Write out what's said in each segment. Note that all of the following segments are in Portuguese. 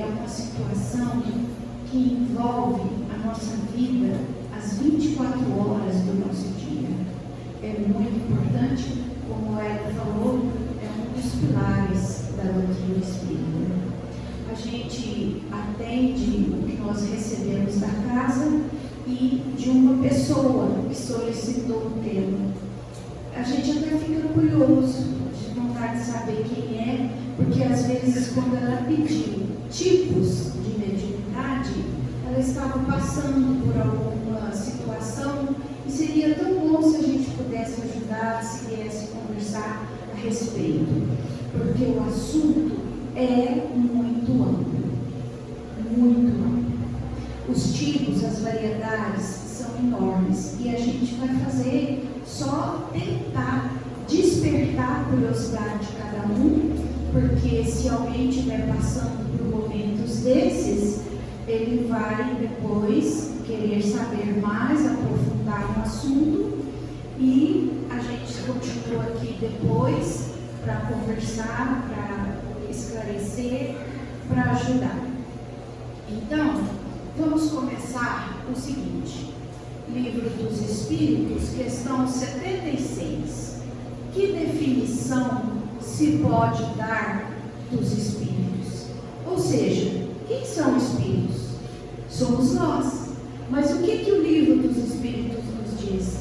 uma situação que envolve a nossa vida as 24 horas do nosso dia. É muito importante, como ela falou, é um dos pilares da doutrina espírita. A gente atende o que nós recebemos da casa e de uma pessoa que solicitou o tema. A gente até fica curioso, de vontade de saber quem é, porque às vezes quando ela pediu tipos de mediunidade, ela estava passando por alguma situação e seria tão bom se a gente pudesse ajudar, se viesse conversar a respeito, porque o assunto é muito amplo, muito amplo. Os tipos, as variedades são enormes e a gente vai fazer só tentar despertar a curiosidade de cada um, porque se alguém estiver passando por momentos desses, ele vai depois querer saber mais, aprofundar no assunto, e a gente continua aqui depois para conversar, para esclarecer, para ajudar. Então, vamos começar o seguinte: Livro dos Espíritos, questão 76. Que definição se pode dar dos espíritos? Ou seja, quem são espíritos? Somos nós. Mas o que o Livro dos Espíritos nos diz?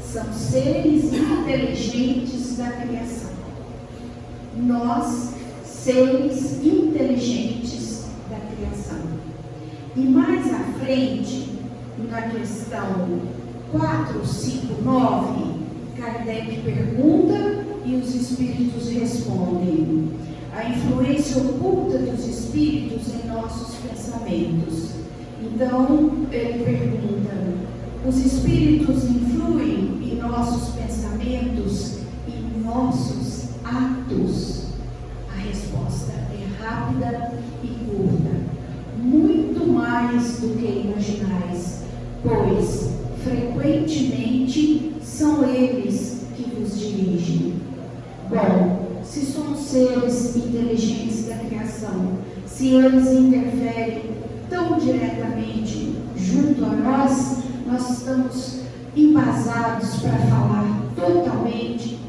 São seres inteligentes da criação. Nós, seres inteligentes da criação. E mais à frente, na questão 459, Kardec pergunta e os espíritos respondem: a influência oculta dos espíritos em nossos pensamentos. Então, ele pergunta: os espíritos influem em nossos pensamentos e em nossos atos? A resposta é rápida e curta: muito mais do que imaginais, pois frequentemente são eles que vos dirigem. Bom, se somos seres inteligentes da criação, se eles interferem tão diretamente junto a nós, nós estamos embasados para falar totalmente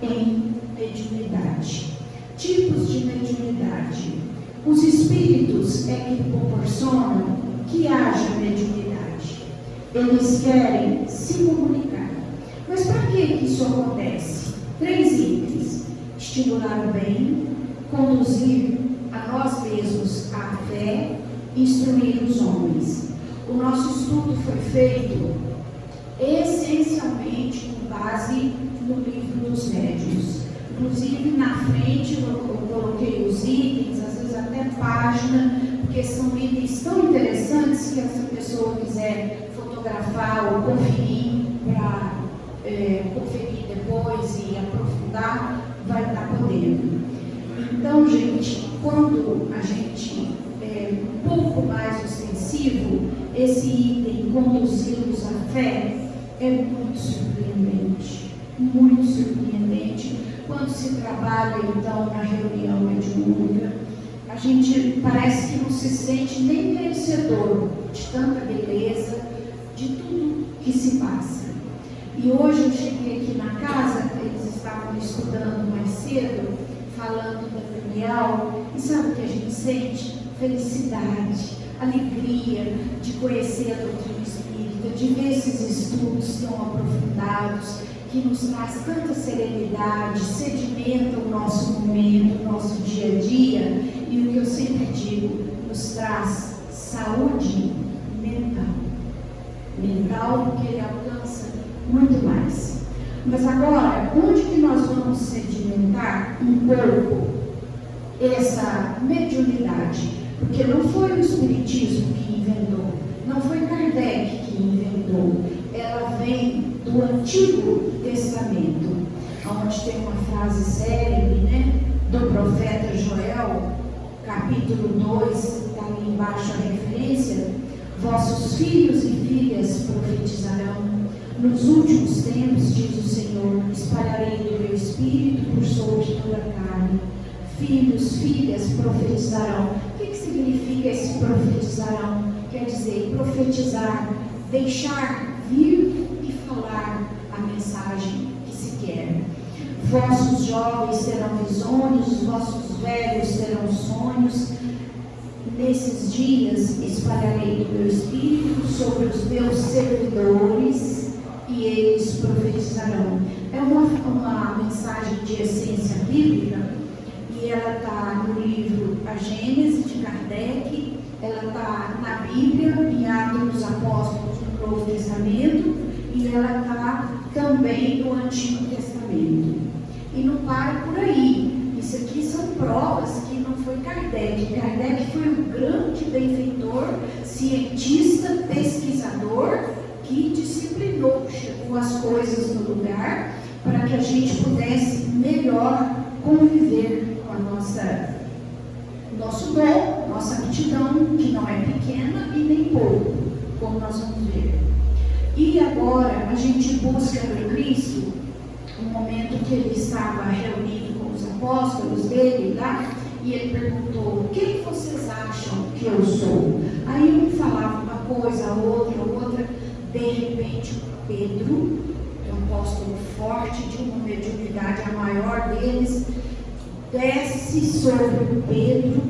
em mediunidade. Tipos de mediunidade. Os espíritos é que proporcionam que haja mediunidade. Eles querem se comunicar. Mas para que isso acontece? 3 itens: estimular o bem, conduzir a nós mesmos à fé, instruir os homens. O nosso estudo foi feito essencialmente com base no Livro dos Médiuns. Inclusive, na frente eu coloquei os itens, às vezes até página, porque são itens tão interessantes que essa pessoa quiser fotografar ou conferir para conferir depois e aprofundar, vai estar podendo. Então, gente, quando a gente é um pouco mais ostensivo, esse item, conduzi-los à fé, é muito surpreendente. Muito surpreendente. Quando se trabalha, então, na reunião mediúnica, a gente parece que não se sente nem merecedor de tanta beleza, de tudo que se passa. E hoje eu cheguei aqui na casa, eles estavam estudando mais cedo, falando da Daniel, e sabe o que a gente sente? Felicidade, alegria de conhecer a doutrina espírita, de ver esses estudos tão aprofundados, que nos traz tanta serenidade, sedimenta o nosso momento, o nosso dia a dia, e o que eu sempre digo, nos traz saúde mental. Mental, porque ele alcança muito mais. Mas agora, onde que nós vamos sedimentar um pouco essa mediunidade? Porque não foi o Espiritismo que inventou, não foi Kardec que inventou, ela vem do Antigo Testamento, onde tem uma frase célebre, né, do profeta Joel, capítulo 2, está ali embaixo a referência: vossos filhos e filhas profetizarão, nos últimos tempos, diz o Senhor, espalharei do meu espírito por sobre toda a carne, filhos, filhas profetizarão. O que significa esse profetizarão? Quer dizer, profetizar, deixar vir e falar a mensagem que se quer. Vossos jovens terão visões, os vossos velhos terão sonhos. Nesses dias espalharei do meu espírito sobre os meus servidores e eles profetizarão. É uma mensagem de essência bíblica e ela está no livro A Gênese de Kardec, ela está na Bíblia, em Atos dos Apóstolos do Novo Testamento, e ela está também no Antigo Testamento. E não para por aí. Isso aqui são provas que não foi Kardec. Kardec foi um grande benfeitor, cientista, pesquisador, que disciplinou, chegou as coisas no lugar para que a gente pudesse melhor conviver com a nosso dom, nossa aptidão, que não é pequena e nem pouco, como nós vamos ver. E agora a gente busca no Cristo, no momento que ele estava reunido com os apóstolos dele lá, e ele perguntou: quem vocês acham que eu sou? Aí um falava uma coisa, a outra, de repente Pedro, um apóstolo forte, de uma mediunidade a maior deles, desce sobre Pedro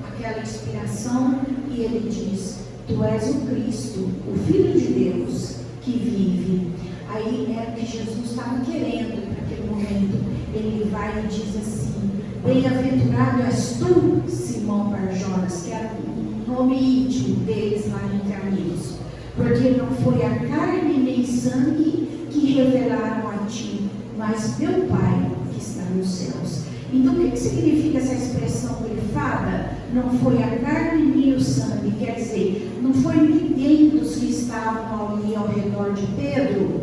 aquela inspiração e ele diz: tu és o Cristo, o Filho de Deus que vive. Aí era o que Jesus estava querendo naquele momento. Ele vai e diz assim: bem-aventurado és tu, Simão Barjonas, que era um nome íntimo deles lá entre amigos, porque não foi a carne nem sangue que revelaram a ti, mas meu Pai que está nos céus. Então, o que significa essa expressão grifada? Não foi a carne nem o sangue, quer dizer, não foi ninguém dos que estavam ali ao redor de Pedro,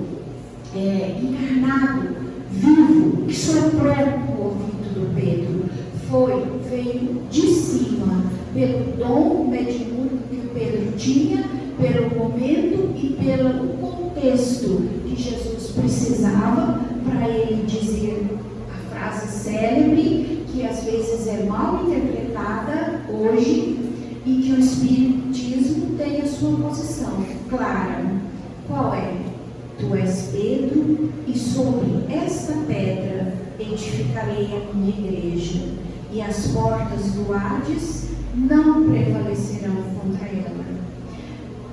encarnado, vivo, que soprou o ouvido do Pedro. Veio de cima, pelo dom mediúnico que o Pedro tinha, pelo momento e pelo contexto que Jesus precisava para ele dizer a frase célebre, que às vezes é mal interpretada hoje, e que o Espiritismo tem a sua posição clara. Qual é? Tu és Pedro, e sobre esta pedra edificarei a minha igreja, e as portas do Hades não prevalecerão contra ela.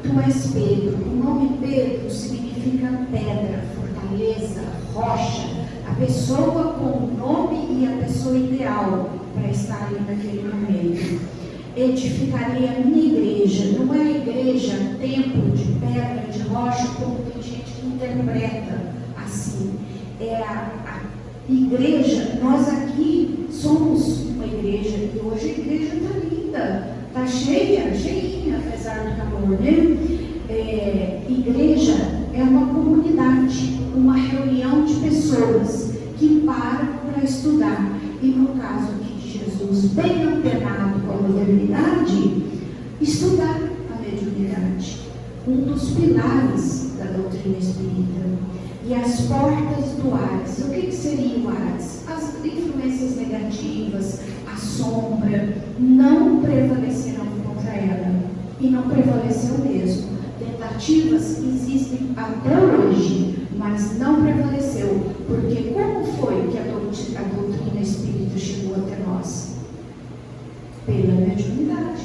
Tu és Pedro. O nome Pedro significa pedra, fortaleza, rocha, a pessoa com o nome e a pessoa ideal para estar ali naquele momento. Edificarei a minha igreja. Não é igreja, templo de pedra, de rocha, como tem gente que interpreta assim. É a igreja. Nós aqui somos uma igreja, e hoje a igreja está linda, está cheinha, apesar do calor, né? Igreja é uma comunidade, uma reunião de pessoas que param para estudar. E no caso aqui de Jesus, bem antenado com a modernidade, estudar a mediunidade, um dos pilares da doutrina espírita. E as portas do Hades. O que seria o Hades? As influências negativas, a sombra, não prevalecerão contra ela. E não prevaleceu mesmo. Tentativas existem até hoje, mas não prevaleceu. Porque como foi que a doutrina espírita chegou até nós? Pela mediunidade,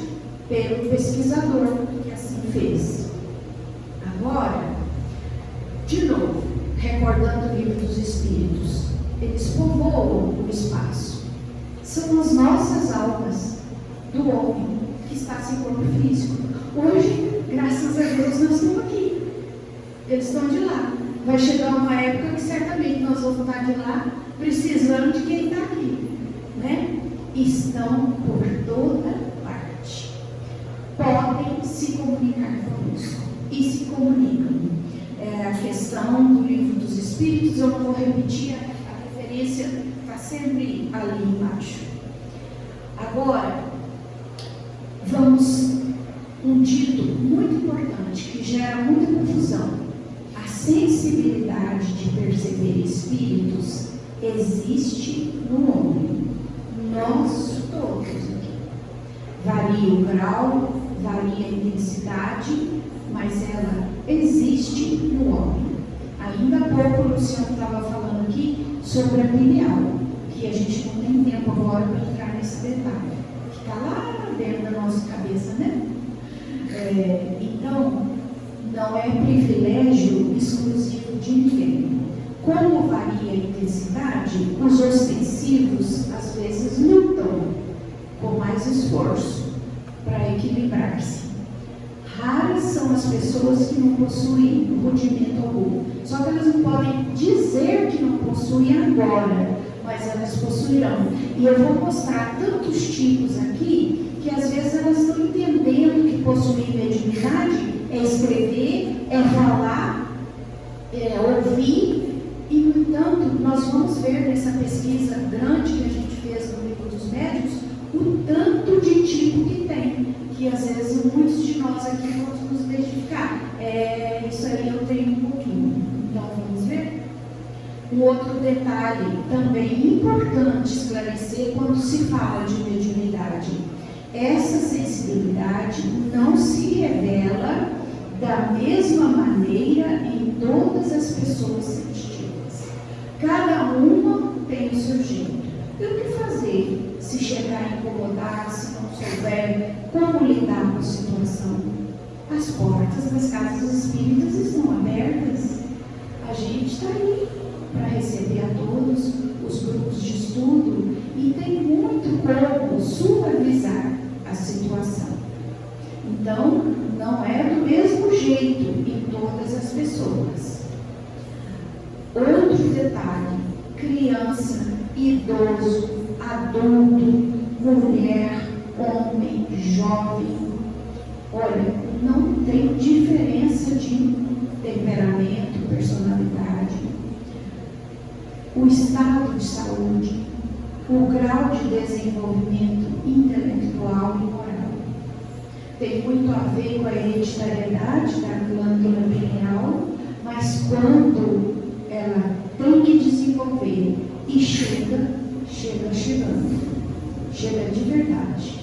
pelo pesquisador que assim fez. Agora, de novo, recordando o livro dos Espíritos, eles povoam o espaço. São as nossas almas do homem que está sem corpo físico. Hoje, graças a Deus, nós estamos aqui. Eles estão de lá. Vai chegar uma época que certamente nós vamos estar de lá precisando de quem está aqui, né? Estão por toda parte. Podem se comunicar conosco e se comunicam. A questão do livro dos Espíritos, eu não vou repetir, a referência está sempre ali embaixo. Agora, vamos, um dito muito importante que gera muita confusão. A sensibilidade de perceber espíritos existe no homem. Nós varia o grau, varia a intensidade, mas ela existe no homem. Ainda há pouco o Luciano estava falando aqui sobre a pineal, que a gente não tem tempo agora para entrar nesse detalhe. Fica lá dentro da nossa cabeça, né? Então, não é privilégio exclusivo de ninguém. Como varia a intensidade, os ostensivos às vezes lutam com mais esforço para equilibrar-se. Raras são as pessoas que não possuem rudimento algum. Só que elas não podem dizer que não possuem agora, mas elas possuirão. E eu vou mostrar tantos tipos aqui, que às vezes elas estão entendendo que possuir mediunidade é escrever, é falar, é ouvir. E, no entanto, nós vamos ver nessa pesquisa grande que a gente fez no livro dos médiuns, o tanto de tipo que tem, que às vezes muitos de nós aqui vamos nos identificar. Isso aí eu tenho um pouquinho. Então, vamos ver? Um outro detalhe também importante esclarecer quando se fala de mediunidade. Essa sensibilidade não se revela da mesma maneira em todas as pessoas sensitivas. Cada uma tem o seu jeito. E o que fazer se chegar a incomodar, se não souber como lidar com a situação? As portas das casas espíritas estão abertas. A gente está aí para receber a todos os grupos de estudo e tem muito como suavizar a situação. Então, não é do mesmo jeito em todas as pessoas. Outro detalhe: criança, idoso, adulto, mulher, homem, jovem. Olha, não tem diferença de temperamento, personalidade, o estado de saúde, o grau de desenvolvimento intelectual e moral. Tem muito a ver com a hereditariedade da glândula pineal, mas quando ela tem que desenvolver e chega de verdade.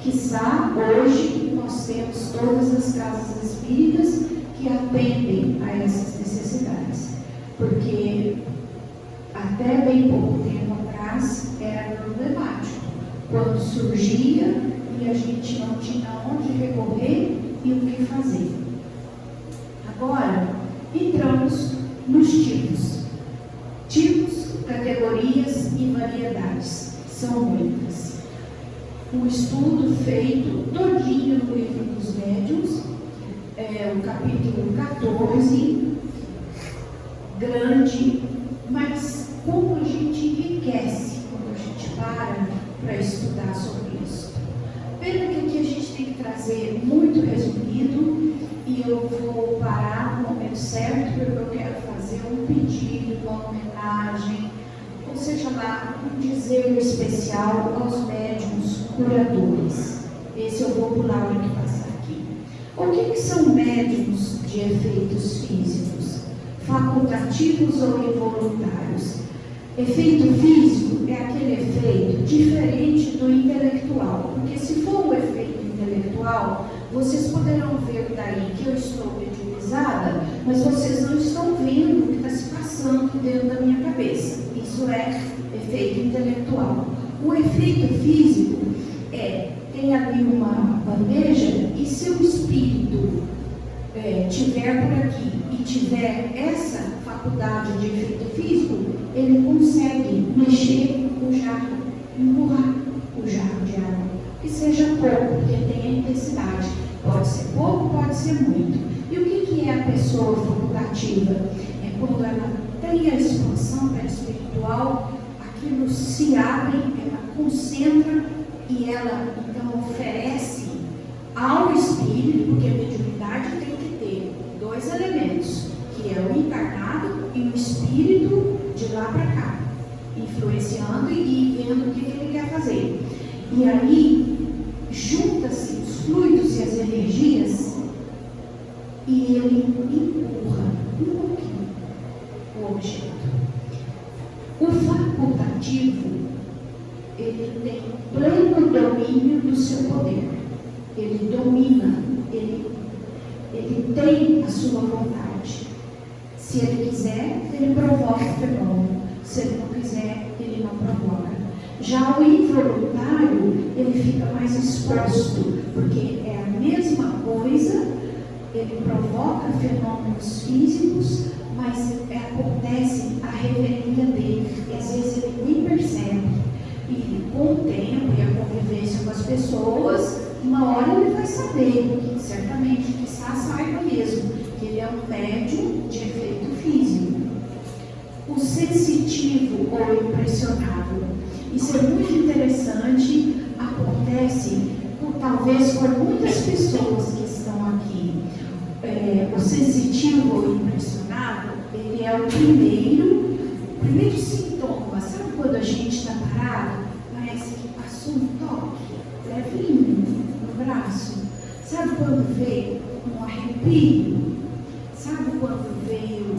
Quiçá hoje nós temos todas as casas espíritas que atendem a essas necessidades, porque até bem pouco tempo atrás era problemático, quando surgia e a gente não tinha onde recorrer e o que fazer. Agora, entramos nos tipos, categorias e variedades, são muitas. Um estudo feito todinho no livro dos médiuns, o capítulo 14, grande, mas como a gente enriquece quando a gente para estudar sobre isso. Pena que aqui a gente tem que trazer muito resumido e eu vou parar no momento certo, porque eu quero fazer um pedido, uma homenagem, ou seja lá, um dizer especial aos médiuns curadores. Esse eu vou pular o que passar aqui. O que são médiuns de efeitos físicos? Facultativos ou involuntários? Efeito físico é aquele efeito diferente do intelectual, porque se for um efeito intelectual, vocês poderão ver daí que eu estou mediunizada, mas vocês não estão vendo o que está se passando dentro da minha cabeça. Isso é efeito intelectual. O efeito físico tem ali uma bandeja e se o espírito tiver por aqui e tiver essa faculdade de efeito físico, ele consegue mexer o jarro, empurrar o jarro de água, que seja pouco, porque tem a intensidade. Pode ser pouco, pode ser muito. E o que é a pessoa facultativa? É quando ela tem a expansão espiritual, aquilo se abre, ela concentra e ela então oferece ao espírito, porque a mediunidade tem que ter dois elementos, que é o encarnado e o espírito de lá para cá, influenciando e vendo o que ele quer fazer. E aí junta-se os fluidos e as energias e ele empurra um pouquinho o objeto. O facultativo ele tem pleno domínio do seu poder. Ele domina, ele tem a sua vontade. Se ele quiser, ele provoca o fenômeno. Se ele não quiser, ele não provoca. Já o involuntário, ele fica mais exposto, porque é a mesma coisa, ele provoca fenômenos físicos, mas acontece a revelia dele, e às vezes ele nem percebe. E com o tempo e a convivência com as pessoas, uma hora ele vai saber, que certamente quizá saiba mesmo, que ele é um médium de efeito físico. O sensitivo ou impressionável. Isso é muito interessante, acontece talvez por muitas pessoas que estão aqui. O sensitivo ou impressionável, ele é o primeiro sintoma. Sabe quando a gente está parado, parece que passou um toque levinho no braço? Sabe quando veio um arrepio? Sabe quando veio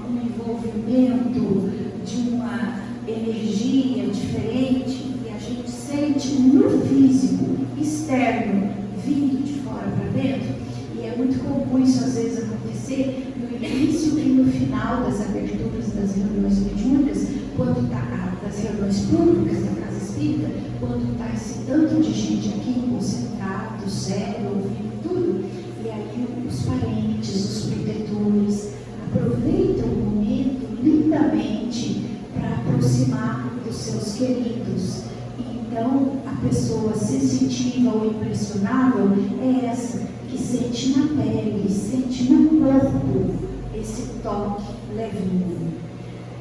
um envolvimento de uma energia diferente e a gente sente no físico externo vindo de fora para dentro? E é muito comum isso às vezes acontecer no início e no final das aberturas das reuniões mediúnicas, quando está das reuniões públicas da Casa Espírita, quando está esse tanto de gente aqui concentrado, sério, ouvindo tudo, e aí os parentes, os protetores aproveitam o momento lindamente para aproximar dos seus queridos. Então, a pessoa sensitiva ou impressionável é essa que sente na pele, sente no corpo esse toque levinho.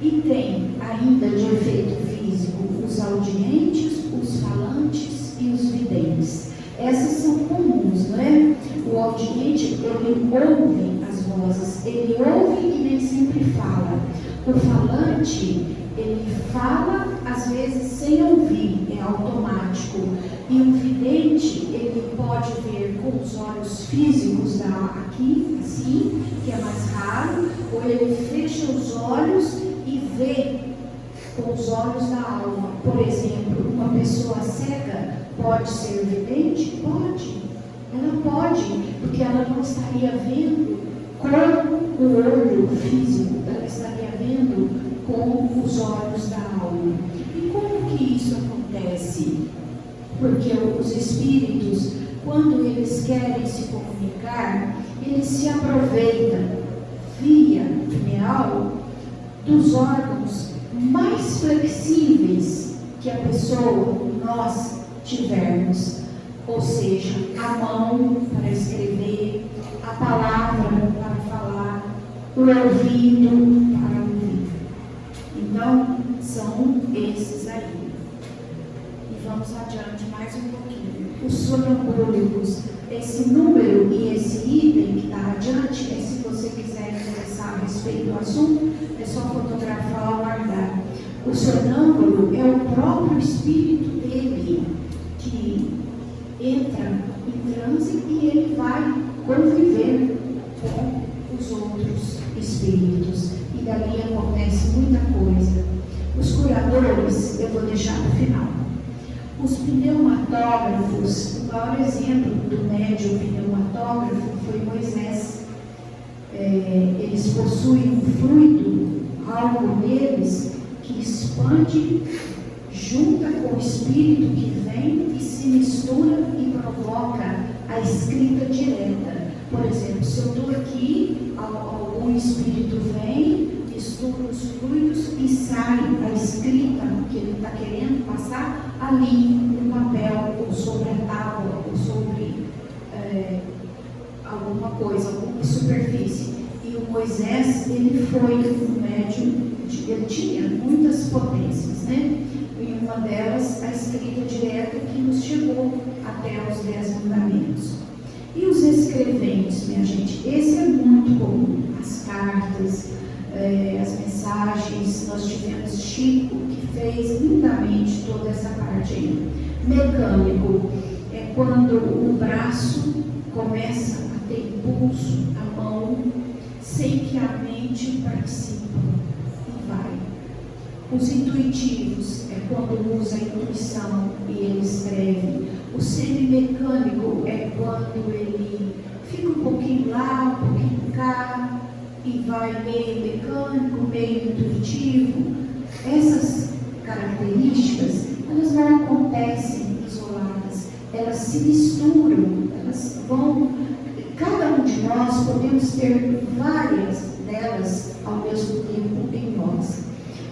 E tem ainda de efeito físico os audientes, os falantes e os videntes. Essas são comuns, não é? O audiente, ele ouve as vozes, ele ouve e nem sempre fala. O falante, ele fala às vezes sem ouvir, é automático. E o vidente, ele pode ver com os olhos físicos aqui, assim, que é mais raro, ou ele fecha os olhos e vê com os olhos da alma. Por exemplo, uma pessoa cega pode ser vidente? Pode. Ela pode, porque ela não estaria vendo com o olho físico, ela estaria vendo com os olhos da alma. E como que isso acontece? Porque os espíritos, quando eles querem se comunicar, eles se aproveitam via pineal dos órgãos mais flexíveis que a pessoa, nós, tivermos. Ou seja, a mão para escrever, a palavra para falar, o ouvido para ouvir. Então, são esses aí. E vamos adiante mais um pouquinho. Os sonambúlicos, esse número e esse item que está adiante, se você quiser interessar a respeito do assunto, é só fotografar ou guardar. O sonâmbulo é o próprio espírito dele que entra em transe e ele vai conviver com os outros espíritos. E dali acontece muita coisa. Os curadores, eu vou deixar no final. Os pneumatógrafos, o maior exemplo do médium pneumatógrafo foi Moisés. Eles possuem um fluido, algo neles, que expande, junta com o espírito que vem e se mistura e provoca a escrita direta. Por exemplo, se eu estou aqui, algum espírito vem, mistura os fluidos e sai a escrita que ele está querendo passar ali no papel, ou sobre a tábua, ou sobre alguma coisa, alguma superfície. E o Moisés, ele foi um médium, ele tinha muitas potências, né? E uma delas, a escrita direta que nos chegou até os 10 mandamentos. E os escreventes, minha gente, esse é muito comum. As cartas, as mensagens, nós tivemos Chico, que fez lindamente toda essa parte aí. Mecânico, é quando o braço começa a ter impulso, a mão, sem que a mente participe e vai. Os intuitivos é quando usa a intuição e ele escreve. O semimecânico é quando ele fica um pouquinho lá, um pouquinho cá, e vai meio mecânico, meio intuitivo. Essas características, elas não acontecem isoladas, elas se misturam, elas vão. Cada um de nós podemos ter várias delas ao mesmo tempo em nós.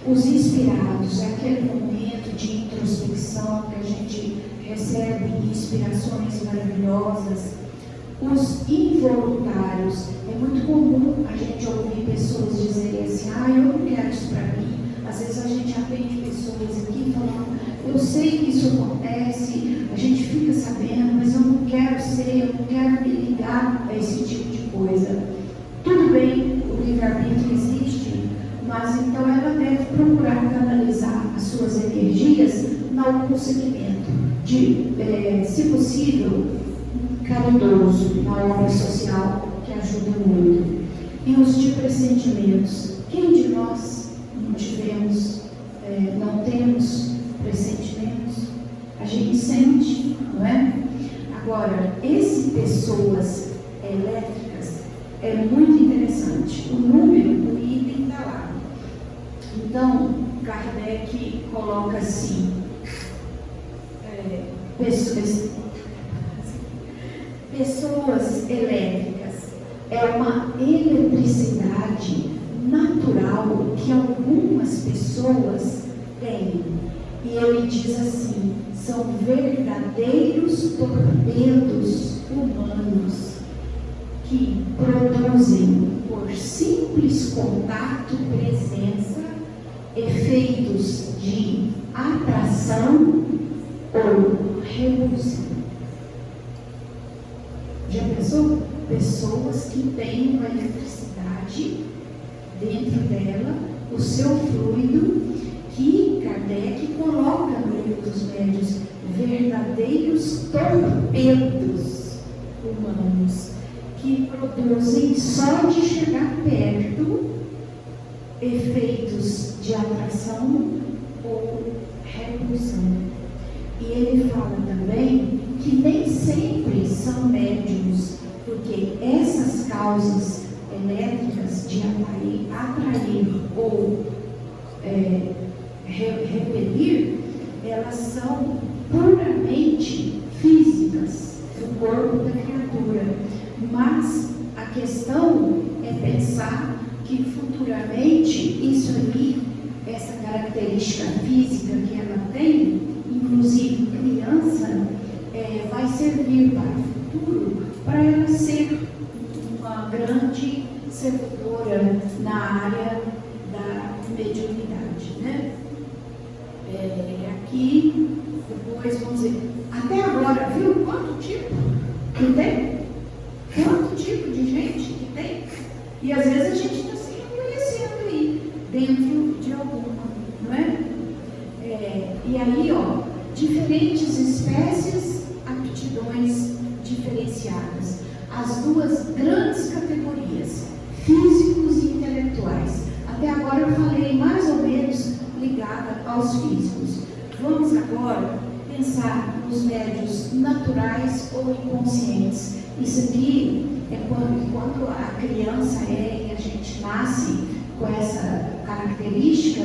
Os inspirados é aquele momento de introspecção que a gente recebe inspirações maravilhosas. Os involuntários, é muito comum a gente ouvir pessoas dizerem assim: eu não quero isso para mim. Às vezes a gente atende pessoas aqui falando: eu sei que isso acontece, a gente fica sabendo, mas eu não quero ser, eu não quero me ligar a esse tipo de coisa. Tudo bem, o livre-arbítrio existe, mas então ela deve procurar canalizar as suas energias no algum segmento de, se possível, caridoso, na obra social, que ajuda muito. E os de pressentimentos. Quem de nós não tivemos, não temos pressentimentos? A gente sente, não é? Agora, esse pessoas elétricas é muito interessante. O número do item está lá. Então, Kardec coloca assim: pessoas elétricas é uma eletricidade natural que algumas pessoas têm. E ele diz assim: são verdadeiros torpedos humanos que produzem, por simples contato, presença, efeitos de atração ou repulsão. Já pensou? Pessoas que têm uma eletricidade dentro dela, o seu fluido, que Kardec coloca no Livro dos Médiuns, verdadeiros torpedos humanos, que produzem, só de chegar perto, efeitos de atração ou repulsão. E ele fala também que nem sempre são médiuns, porque essas causas elétricas de atrair ou repelir, elas são puramente físicas do corpo da criatura. Mas a questão é pensar que futuramente isso aí, essa característica física que ela tem, inclusive criança, vai servir para o futuro, para ela ser uma grande servidora na área da mediunidade, né? Aqui, depois vamos ver, até agora, viu quanto tipo que tem? Quanto tipo de gente que tem? E às vezes a gente está se reconhecendo aí, dentro de alguma, não é? E aí, ó, diferentes espécies, aptidões diferenciadas. As duas grandes categorias, físicos e intelectuais. Até agora eu falei mais ou menos ligada aos físicos. Vamos agora pensar nos médiuns naturais ou inconscientes. Isso aqui é quando a criança e a gente nasce com essa característica,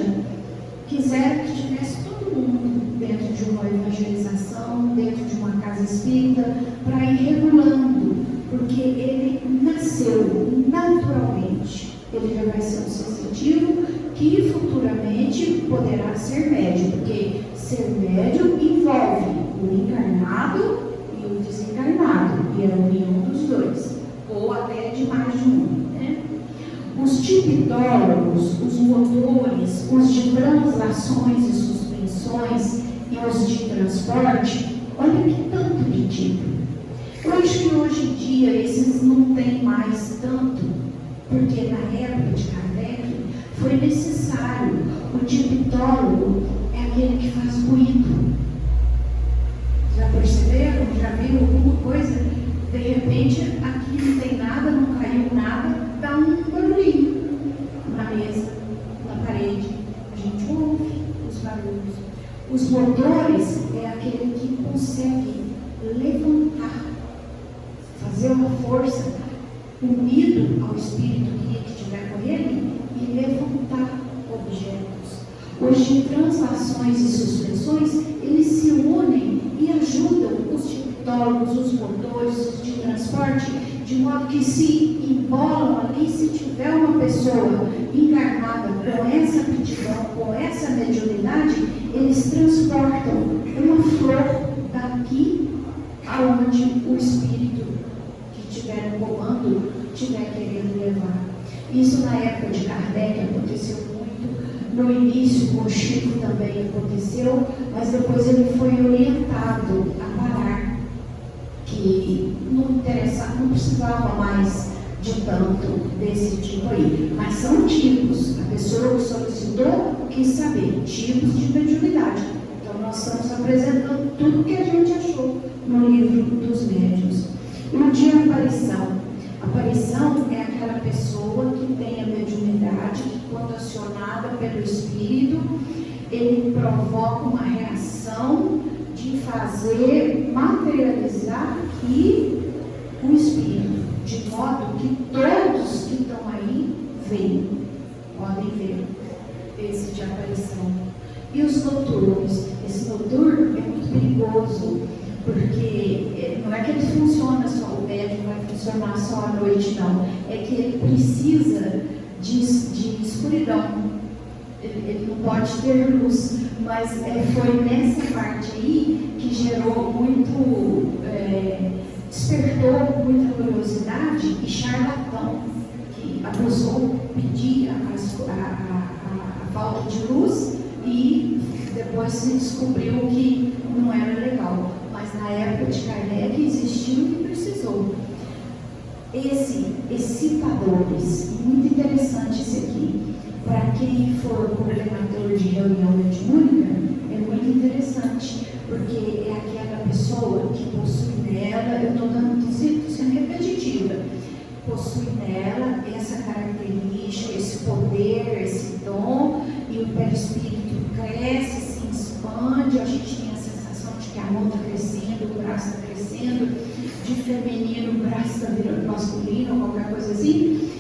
quiser que tivesse todo mundo dentro de uma evangelização, dentro de uma casa espírita, para ir regulando, porque ele nasceu naturalmente. Ele já vai ser um sensitivo que futuramente poderá ser médium, porque ser médium envolve o encarnado e o desencarnado, e é a união dos dois, ou até de mais de um, né? Os tipitólogos, os motores, os de translações e suspensões e os de transporte, olha que tanto de tipo. Eu acho que hoje em dia esses não tem mais tanto, porque na época de Kardec foi necessário. O tipitólogo é aquele que faz ruído. Já perceberam? Já viram alguma coisa? De repente, aqui não tem nada, não caiu nada, dá um barulhinho na mesa, na parede. A gente ouve. motores é aquele que consegue levantar, fazer uma força, unido ao espírito guia que estiver com ele, e levantar objetos. Hoje, translações e suspensões, eles se unem e ajudam os tectólogos, os motores, os de transporte, de modo que se embolam ali, se tiver uma pessoa encarnada com essa aptidão, com essa mediunidade, eles transportam uma flor daqui aonde o espírito que tiver no comando estiver querendo levar. Isso na época de Kardec aconteceu muito, no início com o Chico também aconteceu, mas depois ele foi orientado a parar, que não interessava, não precisava mais de tanto desse tipo aí, mas são tipos. A pessoa que solicitou quis saber tipos de mediunidade. Então nós estamos apresentando tudo que a gente achou no livro dos médiuns. E o de aparição. Aparição é aquela pessoa que tem a mediunidade, que quando acionada pelo espírito, ele provoca uma reação de fazer materializar aqui o espírito, de modo que todos que estão aí veem, podem ver esse de aparição. E os noturnos? Esse noturno é muito perigoso, porque não é que ele funciona só, o médium vai funcionar só à noite, não. É que ele precisa de escuridão. Ele não pode ter luz, mas foi nessa parte aí que gerou muito, despertou muita curiosidade e charlatão, que abusou, pedia a falta de luz e depois se descobriu que não era legal. Mas na época de Kardec existiu o que precisou. Excitadores, muito interessante esse aqui. Para quem for coordenador de reunião mediúnica, é muito interessante, porque é aquela pessoa que possui nela, eu estou sendo repetitiva, possui nela essa característica, esse poder, esse dom, e o perispírito cresce, se expande, a gente tem a sensação de que a mão está crescendo, o braço está crescendo, de feminino o braço está virando masculino, qualquer coisa assim.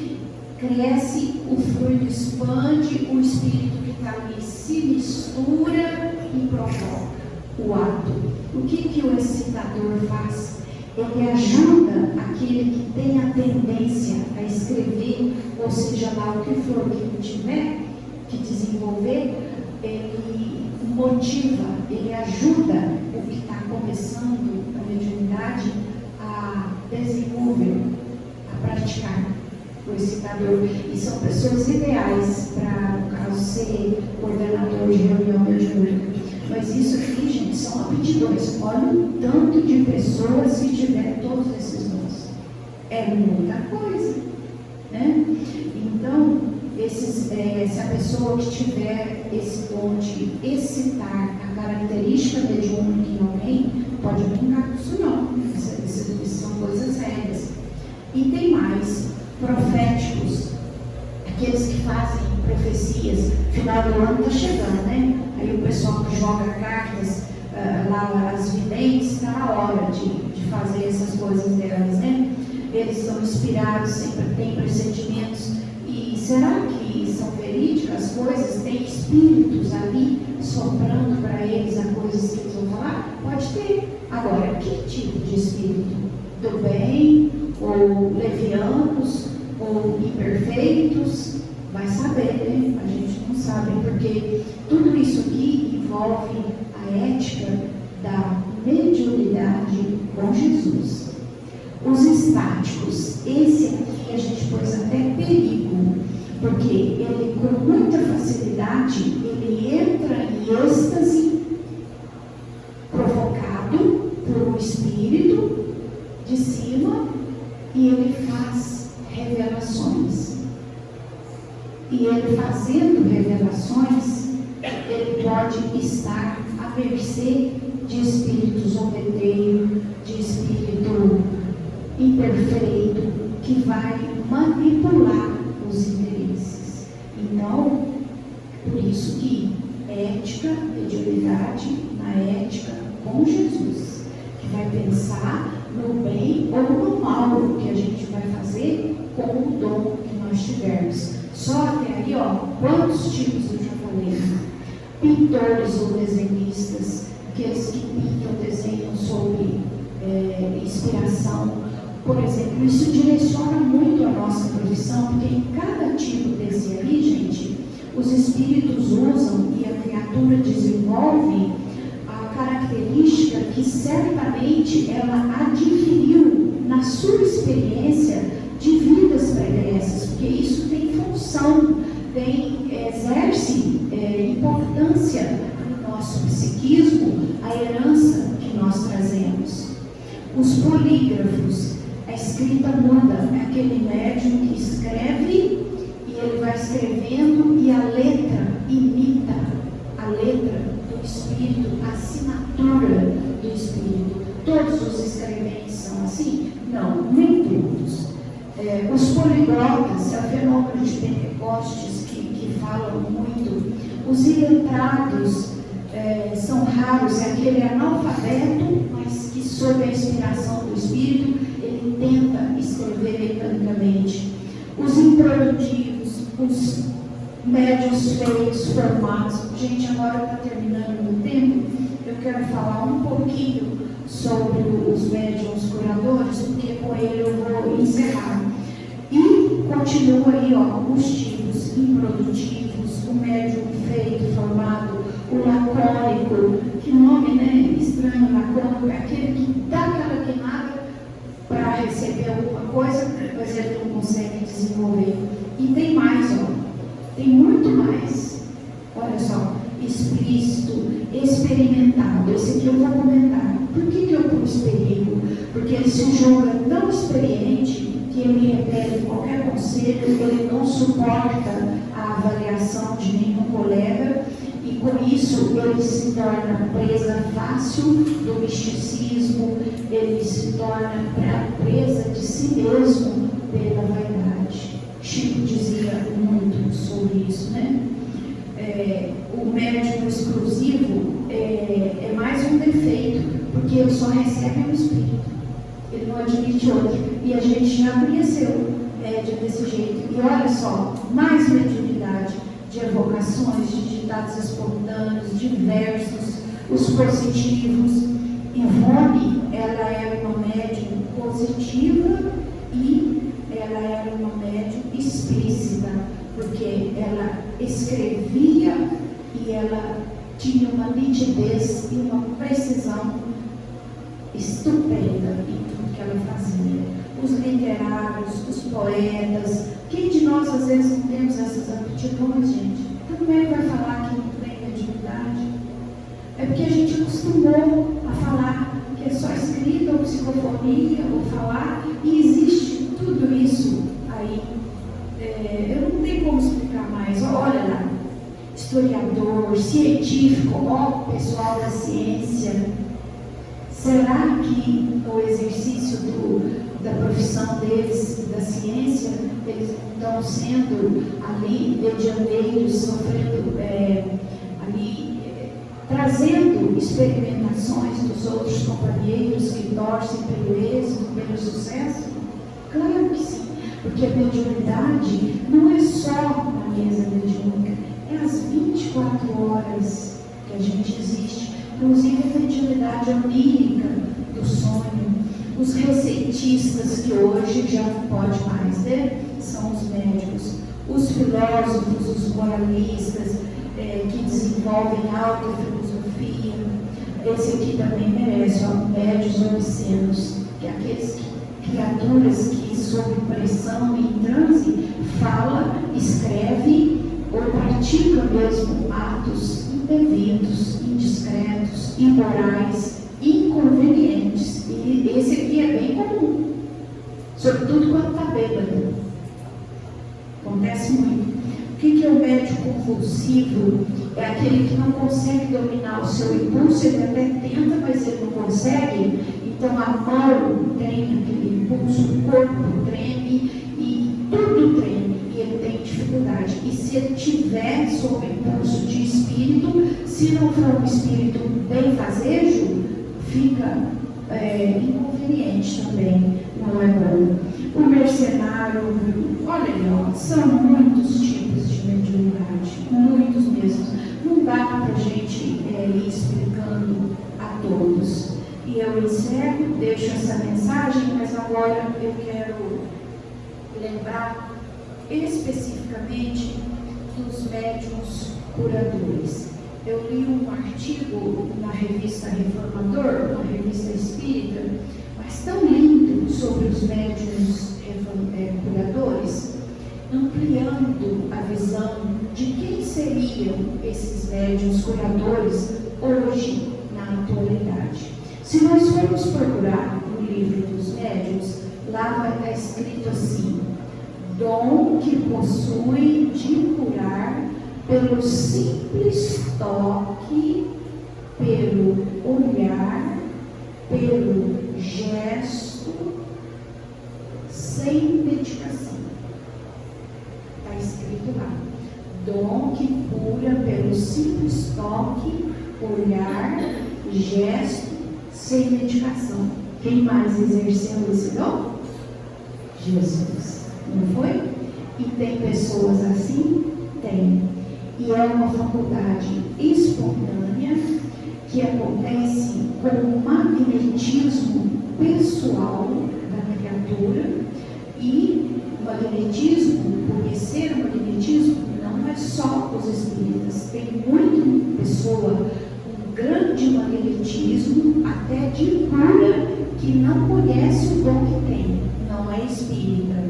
Cresce, o fluido expande, o espírito que está ali se mistura e provoca o ato. O que o excitador faz? Ele ajuda aquele que tem a tendência a escrever, ou seja lá o que for que ele tiver que desenvolver, ele motiva, ele ajuda o que está começando a mediunidade a desenvolver, a praticar o excitador. E são pessoas ideais para, no caso, ser coordenador de reunião mediúnica. Mas isso aqui, gente, são aptidões. Olha o tanto de pessoas que tiverem todos esses dons. É muita coisa, né? Então, se a pessoa que tiver esse dom de excitar a característica mediúnica em alguém, pode brincar com isso não. Isso são coisas sérias. E tem mais. Proféticos, aqueles que fazem profecias. Final do ano está chegando, né? Aí o pessoal que joga cartas, lá as videntes, está na hora de fazer essas coisas delas, né? Eles são inspirados, sempre têm pressentimentos. E será que são verídicas as coisas? Tem espíritos ali soprando para eles as coisas que eles vão falar? Pode ter. Agora, que tipo de espírito? Do bem? Ou levianos, ou imperfeitos, vai saber, né? A gente não sabe, porque tudo isso aqui envolve a ética da mediunidade com Jesus. Os estáticos, esse aqui a gente pôs até perigo, porque ele com muita facilidade, ele entra em êxtase provocado por um espírito de cima, e ele faz revelações. E ele fazendo revelações, ele pode estar à mercê de espíritos zombeteiros, de espírito imperfeito, que vai manipular os interesses. Então, por isso que ética, mediunidade na ética com Jesus, que vai pensar no bem ou no mal que a gente vai fazer com o dom que nós tivermos. Só até aí, quantos tipos eu já falei? Pintores ou desenhistas, aqueles que pintam, desenham sobre inspiração. Por exemplo, isso direciona muito a nossa profissão, porque em cada tipo desse aí, gente, os espíritos usam e a criatura desenvolve a característica que certamente ela adquiriu na sua experiência de vidas pregressas, porque isso tem função, exerce importância no nosso psiquismo, a herança que nós trazemos. Os polígrafos, a escrita muda, é aquele médium que escreve e ele vai escrevendo e a letra imita a letra do Espírito, a assinatura do Espírito. Todos os escreventes são assim? Não, nem todos. Os poliglotas, é o fenômeno de Pentecostes que falam muito. Os iletrados são raros, é aquele analfabeto, mas que sob a inspiração do Espírito, ele tenta escrever mecanicamente. Os improdutivos, os médiuns feios, formados. Gente, agora está terminando o meu tempo, eu quero falar um pouquinho sobre os médiuns curadores, porque com ele eu vou encerrar. E continua aí, os tipos improdutivos, o médium feito, formado, o lacônico, que nome, né, estranho, lacônico, é aquele que dá aquela queimada para receber alguma coisa, mas ele não consegue desenvolver. E tem mais, tem muito mais. Olha só, explícito, experimentado. Esse aqui eu vou comentar. Por que eu pus perigo? Porque ele se julga tão experiente que ele repele qualquer conselho, ele não suporta a avaliação de nenhum colega e com isso ele se torna presa fácil do misticismo, ele se torna presa de si mesmo pela vaidade. Chico dizia muito sobre isso, né? O médium exclusivo é mais um defeito, porque ele só recebe o Espírito. Ele não admite outro. E a gente já conheceu médium desse jeito. E olha só, mais mediunidade de evocações, de ditados espontâneos, diversos, os positivos. Ivone, ela era uma médium positiva e ela era uma médium explícita, porque ela escrevia e ela tinha uma nitidez e uma precisão estupenda em tudo que ela fazia. Os literários, os poetas, quem de nós às vezes não temos essas aptidões, gente? Então como é que vai falar que não tem mediunidade? É porque a gente acostumou a falar que é só escrita ou psicofonia ou falar, e existe tudo isso aí. Eu não tenho como explicar mais. Olha lá, historiador, científico, pessoal da ciência. Será que o exercício da profissão deles, da ciência, eles estão sendo ali medianeiros, sofrendo trazendo experimentações dos outros companheiros que torcem pelo êxito, pelo sucesso? Claro que sim, porque a mediunidade não é só na mesa mediúnica, é às 24 horas que a gente existe. Inclusive a mediunidade onírica do sonho. Os receitistas, que hoje já não pode mais, né? São os médicos. Os filósofos, os moralistas, que desenvolvem alta filosofia. Esse aqui também merece, médios obscenos, que é aqueles criaturas que, sob pressão e em transe, fala, escreve ou pratica mesmo atos indevidos, indiscretos, imorais, inconvenientes. E esse aqui é bem comum, sobretudo quando está bêbado. Acontece muito. O que é o médium compulsivo? É aquele que não consegue dominar o seu impulso, ele até tenta, mas ele não consegue. Então a mão treme aquele impulso, o corpo treme e tudo treme. E ele tem dificuldade dificuldade. E se ele estiver sob impulso de espírito, se não for um espírito benfazejo, fica inconveniente também, não é bom. O mercenário, olha aí, ó, são muitos tipos de mediunidade, muitos mesmo. Não dá para a gente ir explicando a todos. E eu encerro, deixo essa mensagem, mas agora eu quero lembrar especificamente dos médiuns curadores. Eu li um artigo na revista Reformador, uma revista espírita, mas tão lindo sobre os médiuns curadores, ampliando a visão de quem seriam esses médiuns curadores hoje, na atualidade. Se nós formos procurar no livro dos médiuns, lá vai estar escrito assim: dom que possui de curar pelo simples toque, pelo olhar, pelo gesto, sem medicação. Está escrito lá: dom que cura pelo simples toque, olhar, gesto, sem medicação. Quem mais exerceu esse dom? Jesus, não foi? E tem pessoas assim? Tem. E é uma faculdade espontânea que acontece com o magnetismo pessoal da criatura. E o magnetismo, conhecer o magnetismo, não é só os espíritas. Tem muita pessoa com grande magnetismo, até de cura, que não conhece o dom que tem, não é espírita,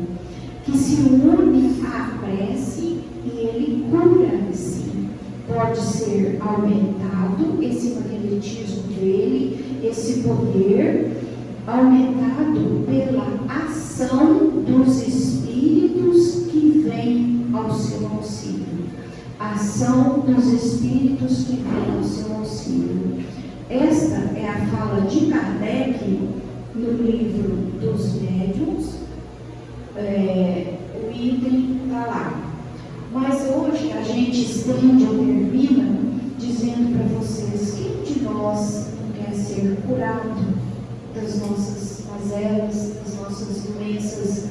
que se une à prece e ele cura, sim. Pode ser aumentado esse magnetismo dele, esse poder, aumentado pela ação dos espíritos que vêm ao seu auxílio. A ação dos espíritos que vêm ao seu auxílio. Esta é a fala de Kardec no livro dos médiuns. O item está lá. Mas hoje a gente estende ou termina dizendo para vocês: quem de nós não quer ser curado das nossas mazelas, das nossas doenças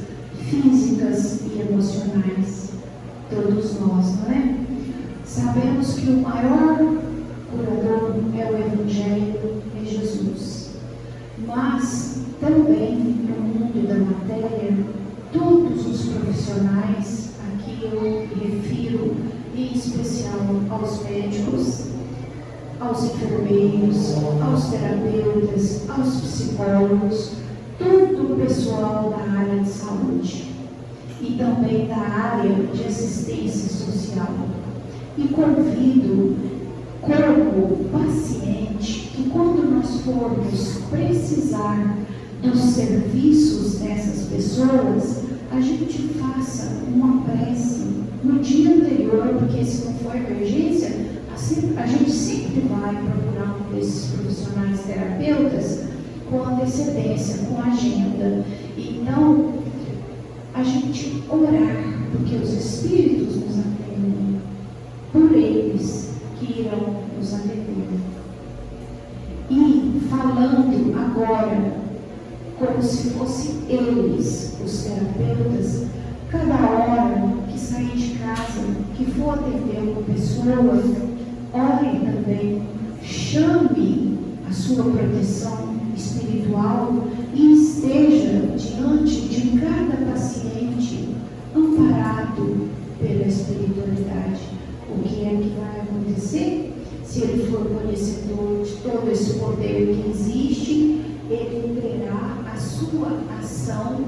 físicas e emocionais? Todos nós, não é? Sabemos que o maior curador é o Evangelho, é Jesus. Mas também no mundo da matéria, todos os profissionais, aqui eu me refiro em especial aos médicos, aos enfermeiros, aos terapeutas, aos psicólogos, todo o pessoal da área de saúde e também da área de assistência social. E convido, como paciente, que quando nós formos precisar dos serviços dessas pessoas, a gente faça uma prece no dia anterior, porque se não for emergência, a gente sempre vai procurar um desses profissionais terapeutas com antecedência, com agenda. Então, a gente orar, porque os espíritos nos atendem, por eles que irão nos atender. E falando agora, como se fossem eles, os terapeutas, cada hora que sair de casa, que for atender uma pessoa, ore também, chame a sua proteção espiritual e esteja diante de cada paciente amparado pela espiritualidade. O que é que vai acontecer? Se ele for conhecedor de todo esse poder que existe, ele terá a sua ação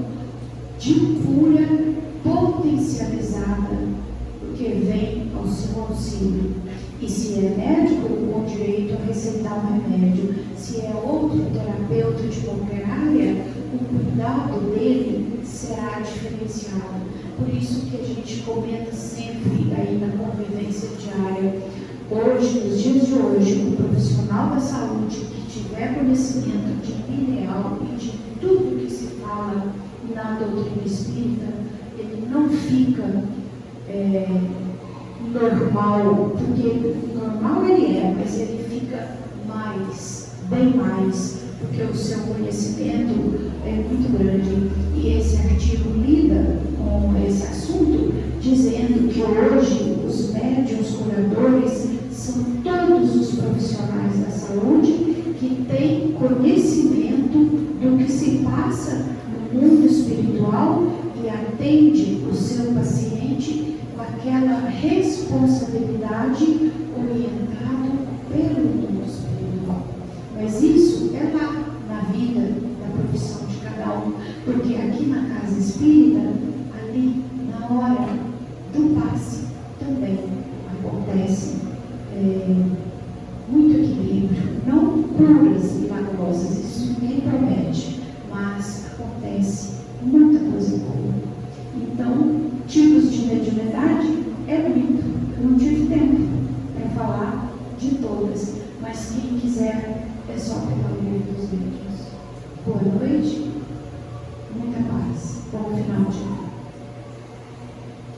de cura potencializada, porque vem ao seu auxílio. E se é médico, com direito a receitar um remédio. Se é outro terapeuta de qualquer área, o cuidado dele será diferenciado. Por isso que a gente comenta sempre aí na convivência diária. Hoje, nos dias de hoje, o profissional da saúde que tiver conhecimento de mineral e de tudo que se fala na doutrina espírita, ele não fica normal, porque normal ele é, mas ele fica mais, bem mais, porque o seu conhecimento é muito grande. E esse artigo lida com esse assunto, dizendo que hoje os médiuns curadores são todos os profissionais da saúde que têm conhecimento do que se passa no mundo espiritual e atende o seu paciente com aquela responsabilidade orientado pelo mundo espiritual. Mas isso é lá na vida da profissão de cada um, porque aqui na casa espírita, ali na hora do passe também acontece muito equilíbrio, não curas milagrosas, isso ninguém promete, mas acontece muita coisa boa. Então, tipos de mediunidade é muito, eu não tive tempo para falar de todas, mas quem quiser é só pegar o livro dos vídeos. Boa noite.